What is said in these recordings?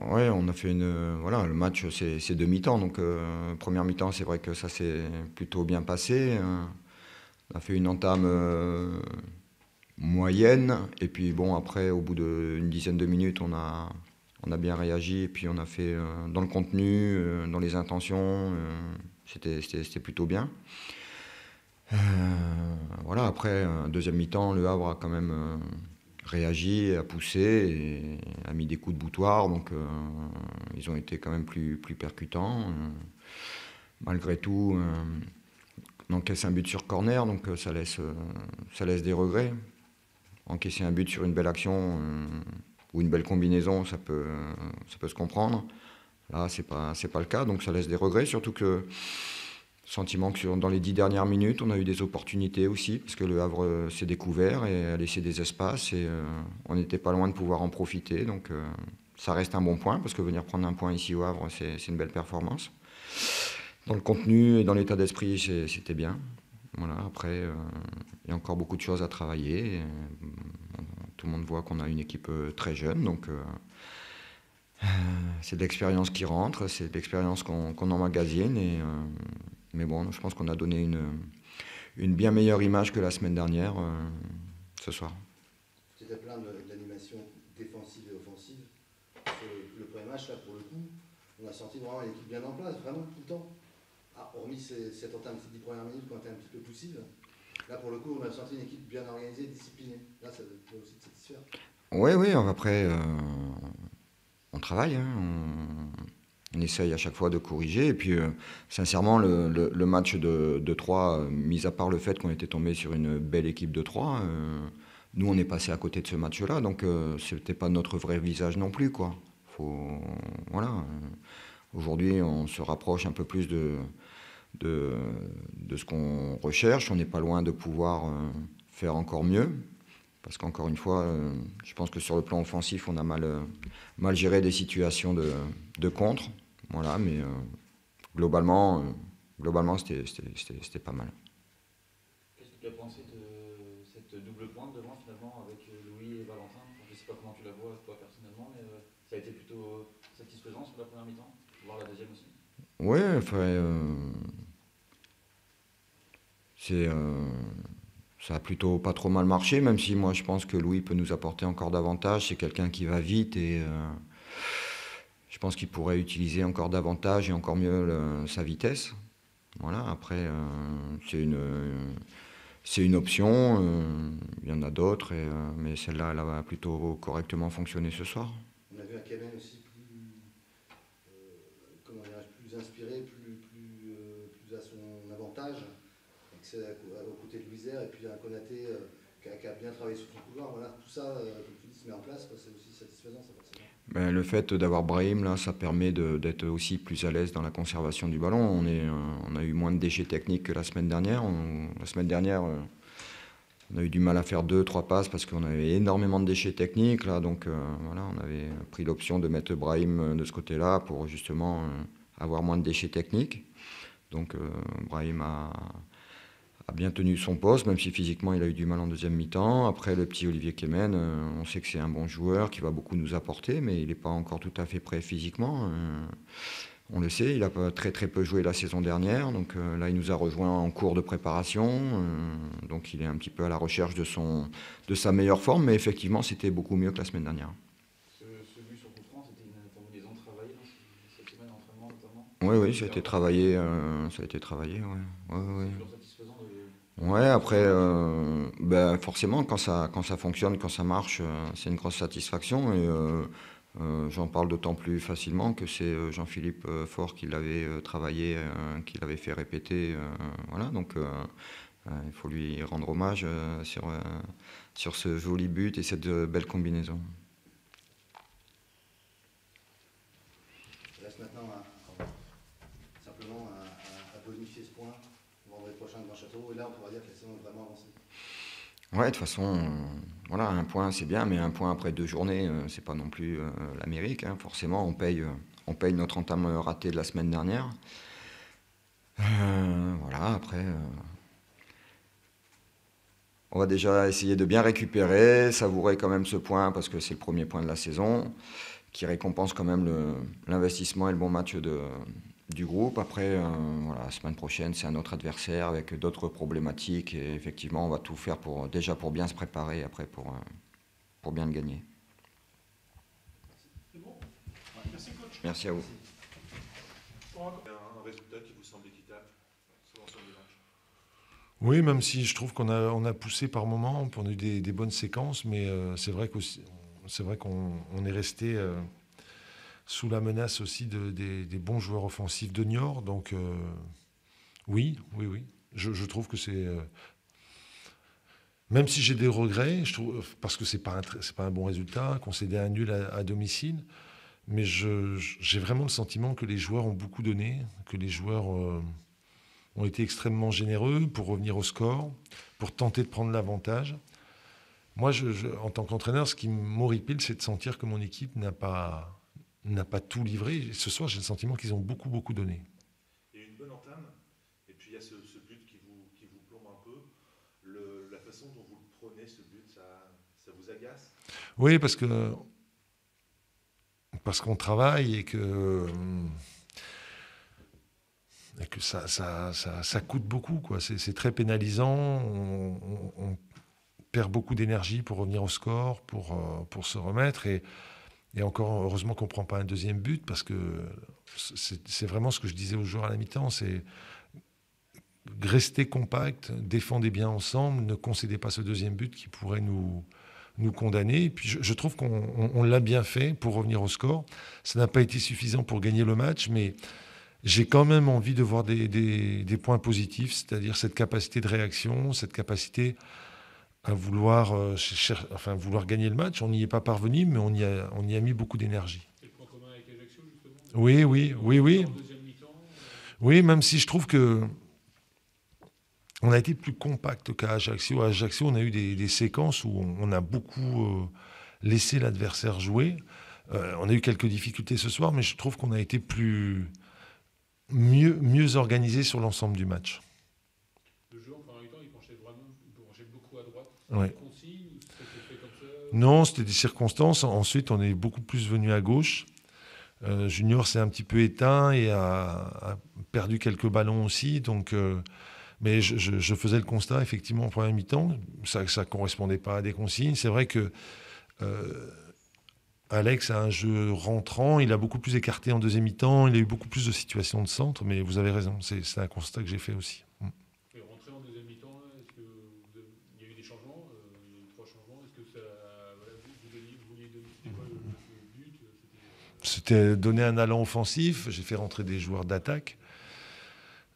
Ouais, on a fait voilà, le match, c'est deux mi-temps. Donc, première mi-temps, c'est vrai que ça s'est plutôt bien passé. On a fait une entame moyenne. Et puis, bon, après, au bout d'une dizaine de minutes, on a bien réagi. Et puis, on a fait dans le contenu, dans les intentions. C'était plutôt bien. Euh, voilà, après, deuxième mi-temps, Le Havre a quand même réagi, a poussé et a mis des coups de boutoir. Donc, ils ont été quand même plus percutants. Malgré tout, on encaisse un but sur corner, donc ça laisse des regrets. Encaisser un but sur une belle action ou une belle combinaison, ça peut se comprendre. Là, c'est pas le cas, donc ça laisse des regrets, surtout que sentiment que dans les 10 dernières minutes, on a eu des opportunités aussi, parce que Le Havre s'est découvert et a laissé des espaces, et on n'était pas loin de pouvoir en profiter. Donc ça reste un bon point, parce que venir prendre un point ici au Havre, c'est une belle performance. Dans le contenu et dans l'état d'esprit, c'était bien. Voilà, après, il y a encore beaucoup de choses à travailler. Tout le monde voit qu'on a une équipe très jeune, donc c'est de l'expérience qui rentre, c'est de l'expérience qu'on emmagasine. Mais bon, je pense qu'on a donné une bien meilleure image que la semaine dernière ce soir. Tu étais plein de l'animation défensive et offensive. Sur le premier match, là, pour le coup, on a senti vraiment une équipe bien en place, vraiment tout le temps. Ah, hormis cette entame, ces 10 premières minutes qui ont été un petit peu poussives. Là, pour le coup, on a senti une équipe bien organisée, disciplinée. Là, ça doit aussi te satisfaire. Oui, oui, après, on travaille, hein, on essaye à chaque fois de corriger. Et puis, sincèrement, le match de 3, mis à part le fait qu'on était tombé sur une belle équipe de 3, nous, on est passé à côté de ce match-là. Donc, c'était pas notre vrai visage non plus, quoi. Voilà. Aujourd'hui, on se rapproche un peu plus de, de ce qu'on recherche. On n'est pas loin de pouvoir faire encore mieux. Parce qu'encore une fois, je pense que sur le plan offensif, on a mal géré des situations de contre. Voilà, mais globalement, c'était pas mal. Qu'est-ce que tu as pensé de cette double pointe devant finalement avec Louis et Valentin? Je ne sais pas comment tu la vois toi personnellement, mais ça a été plutôt satisfaisant sur la première mi-temps, voire la deuxième aussi. Ouais, enfin, c'est, ça a plutôt pas trop mal marché, même si moi je pense que Louis peut nous apporter encore davantage. C'est quelqu'un qui va vite et je pense qu'il pourrait utiliser encore davantage et encore mieux sa vitesse. Voilà, après, c'est une option. Il y en a d'autres, mais celle-là, elle va plutôt correctement fonctionner ce soir. On a vu un Kamen aussi comment plus inspiré, plus à son avantage, aux côtés de Louisère, et puis un Konaté qui a bien travaillé sur son couloir. Voilà, tout ça, comme tu dis, se met en place, c'est aussi satisfaisant, ça forcément. Ben, le fait d'avoir Brahim, là, ça permet d'être aussi plus à l'aise dans la conservation du ballon. On a eu moins de déchets techniques que la semaine dernière. La semaine dernière, on a eu du mal à faire deux, trois passes parce qu'on avait énormément de déchets techniques. Là, donc voilà, on avait pris l'option de mettre Brahim de ce côté-là pour justement avoir moins de déchets techniques. Donc Brahim a bien tenu son poste, même si physiquement il a eu du mal en deuxième mi-temps. Après, le petit Olivier Kemen, on sait que c'est un bon joueur qui va beaucoup nous apporter, mais il n'est pas encore tout à fait prêt physiquement. On le sait, il a très très peu joué la saison dernière, donc là il nous a rejoint en cours de préparation, donc il est un petit peu à la recherche de sa meilleure forme, mais effectivement c'était beaucoup mieux que la semaine dernière. Ce but sur coup franc, c'était une combinaison travaillée dans cette semaine d'entraînement notamment. Oui, oui, ça a C'était été important pour travaillé, toi. ouais, ouais, C'est ouais. toujours satisfaisant de Ouais, réussir après, un match. ben, forcément, quand ça fonctionne, quand ça marche, c'est une grosse satisfaction. Et j'en parle d'autant plus facilement que c'est Jean-Philippe Faure qui l'avait travaillé, qui l'avait fait répéter. Voilà, donc il faut lui rendre hommage sur ce joli but et cette belle combinaison. Il reste maintenant simplement à bonifier ce point vendredi prochain devant Châteauroux, et là on pourra dire que la saison est vraiment avancée. Ouais, de toute façon, voilà, un point c'est bien, mais un point après 2 journées, c'est pas non plus l'Amérique, hein. Forcément, on paye notre entame ratée de la semaine dernière. Voilà, après, on va déjà essayer de bien récupérer, savourer quand même ce point parce que c'est le premier point de la saison qui récompense quand même l'investissement et le bon match du groupe. Après, voilà, la semaine prochaine, c'est un autre adversaire avec d'autres problématiques. Et effectivement, on va tout faire déjà pour bien se préparer, et après pour bien le gagner. C'est bon. Merci coach. Merci à vous. Un résultat qui vous semble équitable sur l'ensemble du match? Oui, même si je trouve on a poussé par moments, on a eu des bonnes séquences, mais c'est vrai qu'on est resté sous la menace aussi des bons joueurs offensifs de Niort. Donc oui. Je trouve que c'est... même si j'ai des regrets, je trouve, parce que c'est pas un bon résultat, concéder un nul à domicile, mais j'ai vraiment le sentiment que les joueurs ont beaucoup donné, que les joueurs ont été extrêmement généreux pour revenir au score, pour tenter de prendre l'avantage. Moi, en tant qu'entraîneur, ce qui m'horripile, c'est de sentir que mon équipe n'a pas tout livré. Ce soir, j'ai le sentiment qu'ils ont beaucoup, beaucoup donné. Il y a une bonne entame, et puis il y a ce but qui vous plombe un peu. La façon dont vous le prenez, ce but, ça vous agace? Oui, parce qu'on travaille et que ça coûte beaucoup, quoi. C'est très pénalisant. On perd beaucoup d'énergie pour revenir au score, pour se remettre. Et encore, heureusement qu'on ne prend pas un deuxième but, parce que c'est vraiment ce que je disais aux joueurs à la mi-temps, c'est rester compact, défendez bien ensemble, ne concédez pas ce deuxième but qui pourrait nous condamner. Et puis je trouve qu'on l'a bien fait pour revenir au score. Ça n'a pas été suffisant pour gagner le match, mais j'ai quand même envie de voir des points positifs, c'est-à-dire cette capacité de réaction, cette capacité à vouloir gagner le match. On n'y est pas parvenu, mais on y a mis beaucoup d'énergie. C'est le point commun avec Ajaccio, justement? Oui. En deuxième mi-temps, Oui, même si je trouve que on a été plus compact qu'à Ajaccio. À Ajaccio, on a eu des séquences où on a beaucoup laissé l'adversaire jouer. On a eu quelques difficultés ce soir, mais je trouve qu'on a été mieux organisé sur l'ensemble du match. le jeu en première mi-temps, il penchait beaucoup à droite. Ouais. Une consigne, ou ça s'est fait comme ça? Non, c'était des circonstances. Ensuite, on est beaucoup plus venu à gauche. Junior s'est un petit peu éteint et a perdu quelques ballons aussi. Donc, mais je faisais le constat, effectivement, en première mi-temps. Ça ne correspondait pas à des consignes. C'est vrai que Alex a un jeu rentrant. Il a beaucoup plus écarté en deuxième mi-temps. Il a eu beaucoup plus de situations de centre. Mais vous avez raison. C'est un constat que j'ai fait aussi. Et rentrer en deuxième mi-temps, est-ce que il y a eu des changements? Il y a eu 3 changements. Est-ce que ça, voilà, vous vouliez donner, c'était quoi le but? C'était donner un allant offensif. J'ai fait rentrer des joueurs d'attaque.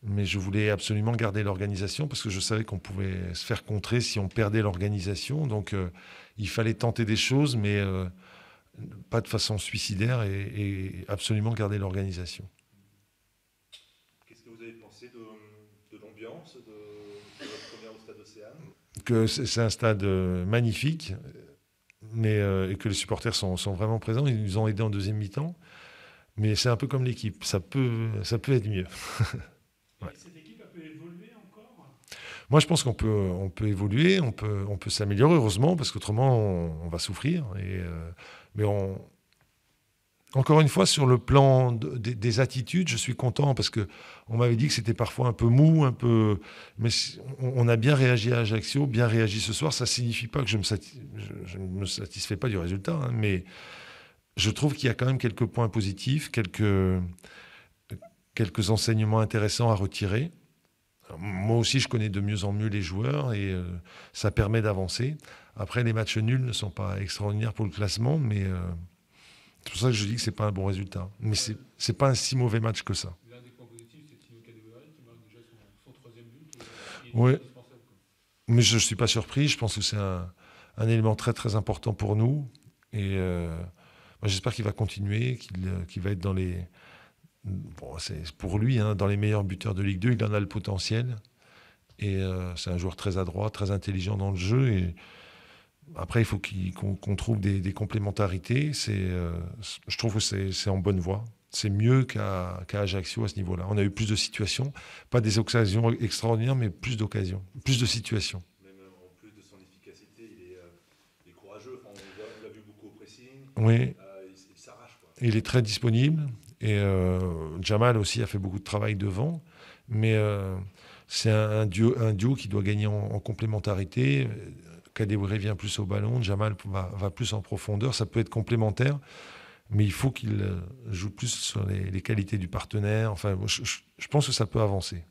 Mais je voulais absolument garder l'organisation parce que je savais qu'on pouvait se faire contrer si on perdait l'organisation. Donc, il fallait tenter des choses, mais pas de façon suicidaire et absolument garder l'organisation. Qu'est-ce que vous avez pensé de l'ambiance de votre première au Stade Océane? Que c'est un stade magnifique, mais et que les supporters sont vraiment présents. Ils nous ont aidés en deuxième mi-temps. Mais c'est un peu comme l'équipe. Ça peut être mieux. Ouais. Cette équipe a pu évoluer encore? Moi, je pense qu'on peut évoluer, on peut s'améliorer, heureusement, parce qu'autrement, on va souffrir. Mais encore une fois, sur le plan des attitudes, je suis content, parce qu'on m'avait dit que c'était parfois un peu mou, mais on a bien réagi à Ajaccio, bien réagi ce soir. Ça ne signifie pas que je ne me satisfais pas du résultat, hein, mais je trouve qu'il y a quand même quelques points positifs, quelques enseignements intéressants à retirer. Moi aussi, je connais de mieux en mieux les joueurs et ça permet d'avancer. Après, les matchs nuls ne sont pas extraordinaires pour le classement, mais c'est pour ça que je dis que ce n'est pas un bon résultat. Mais ce n'est pas un si mauvais match que ça. L'un des points positifs, c'est Tino Kadewere qui marque déjà son 3e but. Oui, Indispensable, quoi. mais je ne suis pas surpris. Je pense que c'est un élément très, très important pour nous. Et moi, j'espère qu'il va continuer, qu'il va être dans les... Bon, c'est pour lui, hein, dans les meilleurs buteurs de Ligue 2, il en a le potentiel. Et c'est un joueur très adroit, très intelligent dans le jeu. Et après, il faut qu'on trouve des complémentarités. Je trouve que c'est en bonne voie. C'est mieux qu'à Ajaccio à ce niveau-là. On a eu plus de situations, pas des occasions extraordinaires, mais plus d'occasions, plus de situations. Même en plus de son efficacité, il est courageux. Enfin, on l'a vu beaucoup au pressing. Oui. il s'arrache, quoi. Il est très disponible. Et Jamal aussi a fait beaucoup de travail devant. Mais c'est un duo qui doit gagner en complémentarité. Kadewere vient plus au ballon, Jamal va plus en profondeur. Ça peut être complémentaire, mais il faut qu'il joue plus sur les qualités du partenaire. Enfin, je pense que ça peut avancer.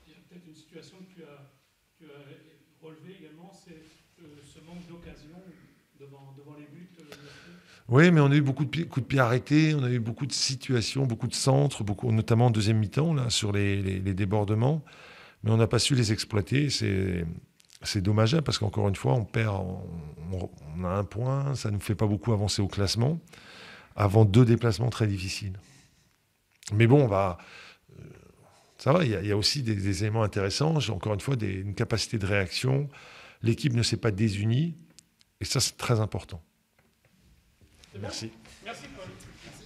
Il y a peut-être une situation que tu as relevée également, c'est ce manque d'occasion devant les buts. Oui, mais on a eu beaucoup de coups de pied arrêtés, on a eu beaucoup de situations, beaucoup de centres, notamment en deuxième mi-temps, là, sur les débordements. Mais on n'a pas su les exploiter. C'est dommageable parce qu'encore une fois, on perd, on a un point, ça ne nous fait pas beaucoup avancer au classement, avant 2 déplacements très difficiles. Mais bon, ça va, il y a aussi des éléments intéressants. Encore une fois, une capacité de réaction. L'équipe ne s'est pas désunie, et ça, c'est très important. Merci. Merci, Paul. Merci.